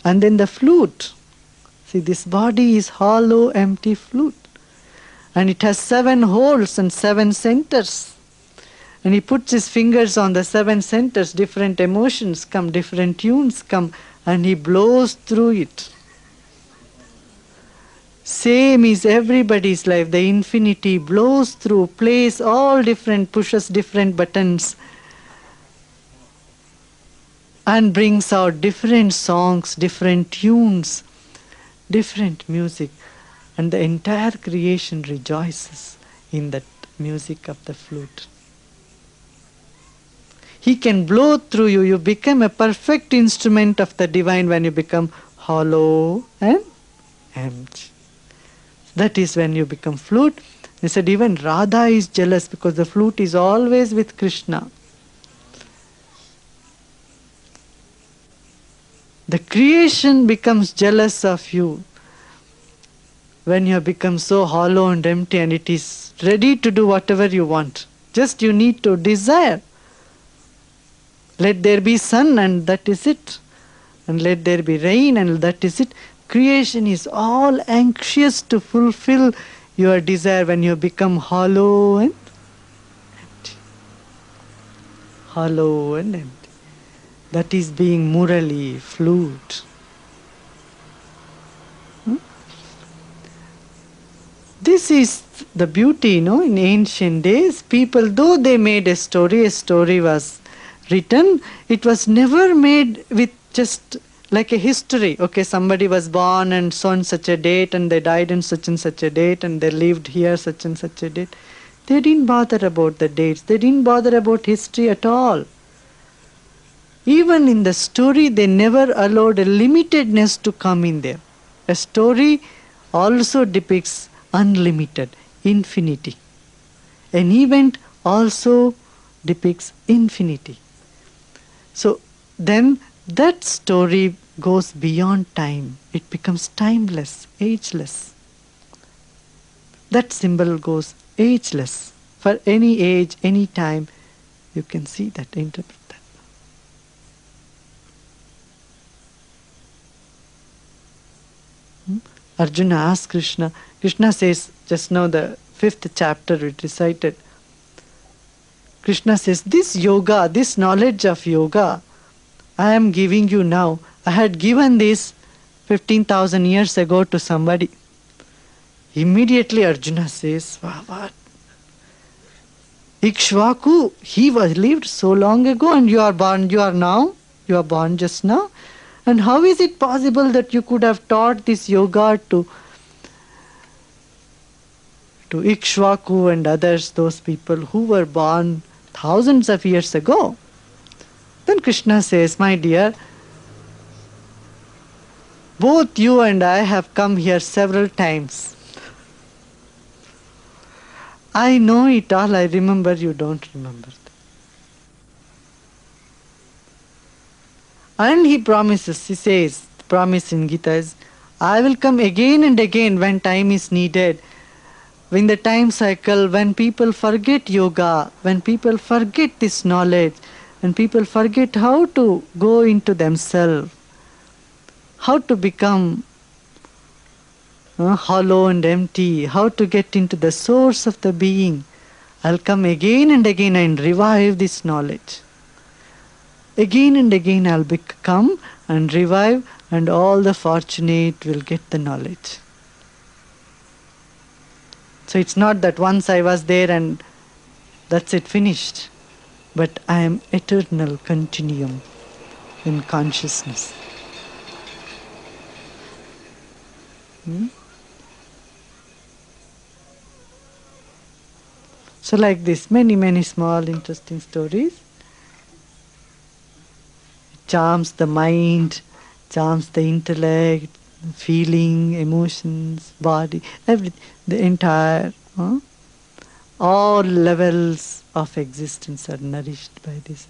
And then the flute. See, this body is hollow, empty flute. And it has 7 holes and 7 centers. And he puts his fingers on the 7 centers, different emotions come, different tunes come, and he blows through it. Same is everybody's life. The infinity blows through, plays all different, pushes different buttons, and brings out different songs, different tunes, different music. And the entire creation rejoices in that music of the flute. He can blow through you. You become a perfect instrument of the divine when you become hollow and empty. That is when you become flute. He said even Radha is jealous because the flute is always with Krishna. The creation becomes jealous of you when you have become so hollow and empty, and it is ready to do whatever you want. Just you need to desire. Let there be sun, and that is it. And let there be rain, and that is it. Creation is all anxious to fulfill your desire when you become hollow and empty. Hollow and empty. That is being Murali, flute. This is the beauty, in ancient days. People, though they made a story was written, it was never made with just like a history. Okay, somebody was born and so on such a date, and they died on such and such a date, and they lived here such and such a date. They didn't bother about the dates. They didn't bother about history at all. Even in the story, they never allowed a limitedness to come in there. A story also depicts unlimited, infinity. An event also depicts infinity. So then that story goes beyond time. It becomes timeless, ageless. That symbol goes ageless. For any age, any time, you can see that, interpret that. Arjuna asks Krishna. Krishna says, just now the 5th chapter we recited. Krishna says, this yoga, this knowledge of yoga, I am giving you now. I had given this 15,000 years ago to somebody. Immediately Arjuna says, what? Ikshvaku, he was lived so long ago, and you are born just now. And how is it possible that you could have taught this yoga to Ikshvaku and others, those people who were born thousands of years ago? Then Krishna says, my dear, both you and I have come here several times. I know it all, I remember, you don't remember. And he promises, he says, the promise in Gita is, I will come again and again when time is needed. In the time cycle, when people forget yoga, when people forget this knowledge, when people forget how to go into themselves, how to become hollow and empty, how to get into the source of the being, I'll come again and again and revive this knowledge. Again and again I'll come and revive, and all the fortunate will get the knowledge. So it's not that once I was there and that's it, finished. But I am eternal continuum in consciousness. So like this, many small interesting stories. It charms the mind, charms the intellect, feeling, emotions, body, everything, the entire, all levels of existence are nourished by this.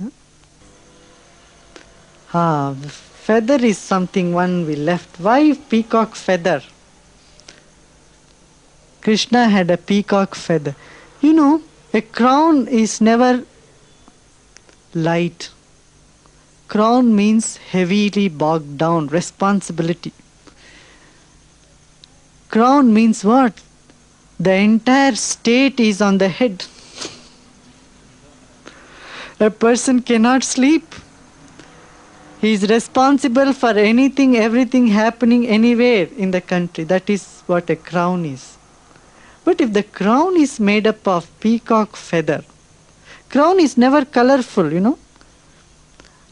The feather is something one we left. Why peacock feather? Krishna had a peacock feather. A crown is never light. Crown means heavily bogged down, responsibility. Crown means what? The entire state is on the head. A person cannot sleep. He is responsible for anything, everything happening anywhere in the country. That is what a crown is. But if the crown is made up of peacock feather, crown is never colorful, you know.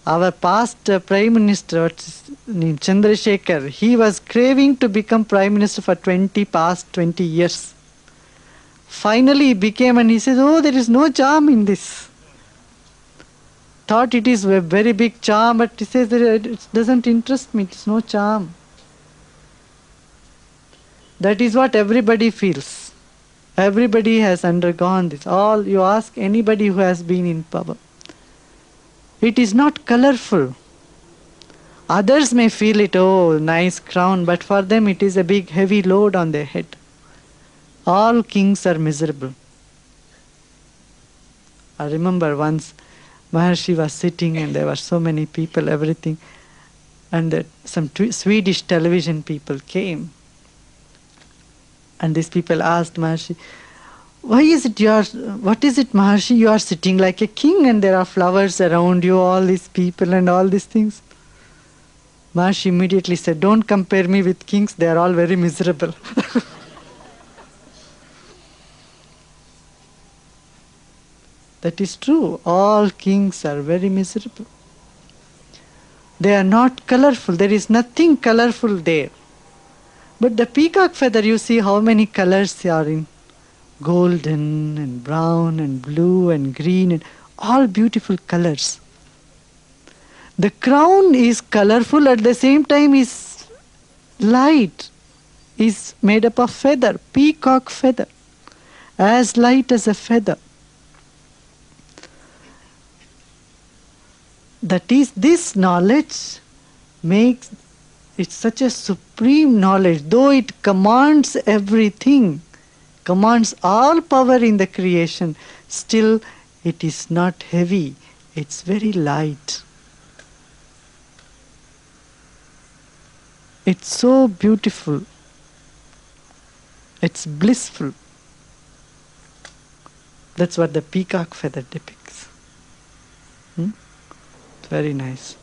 Our past Prime Minister, what's his name, Chandrasekhar, he was craving to become Prime Minister for past 20 years. Finally he became, and he says, oh, there is no charm in this. Thought it is a very big charm, but he says that it doesn't interest me, it's no charm. That is what everybody feels. Everybody has undergone this. All you ask anybody who has been in power. It is not colorful. Others may feel it, oh, nice crown, but for them it is a big heavy load on their head. All kings are miserable. I remember once Maharshi was sitting and there were so many people, everything, and some Swedish television people came. And these people asked Maharshi, what is it Maharshi, you are sitting like a king and there are flowers around you, all these people and all these things. Maharshi immediately said, don't compare me with kings, they are all very miserable. That is true, all kings are very miserable. They are not colorful, there is nothing colorful there. But the peacock feather, you see how many colors are in. Golden and brown and blue and green and all beautiful colors. The crown is colorful, at the same time is light, is made up of feather, peacock feather, as light as a feather. That is, this knowledge makes it such a supreme knowledge, though it commands everything, commands all power in the creation, still it is not heavy, it's very light. It's so beautiful, it's blissful. That's what the peacock feather depicts. Very nice.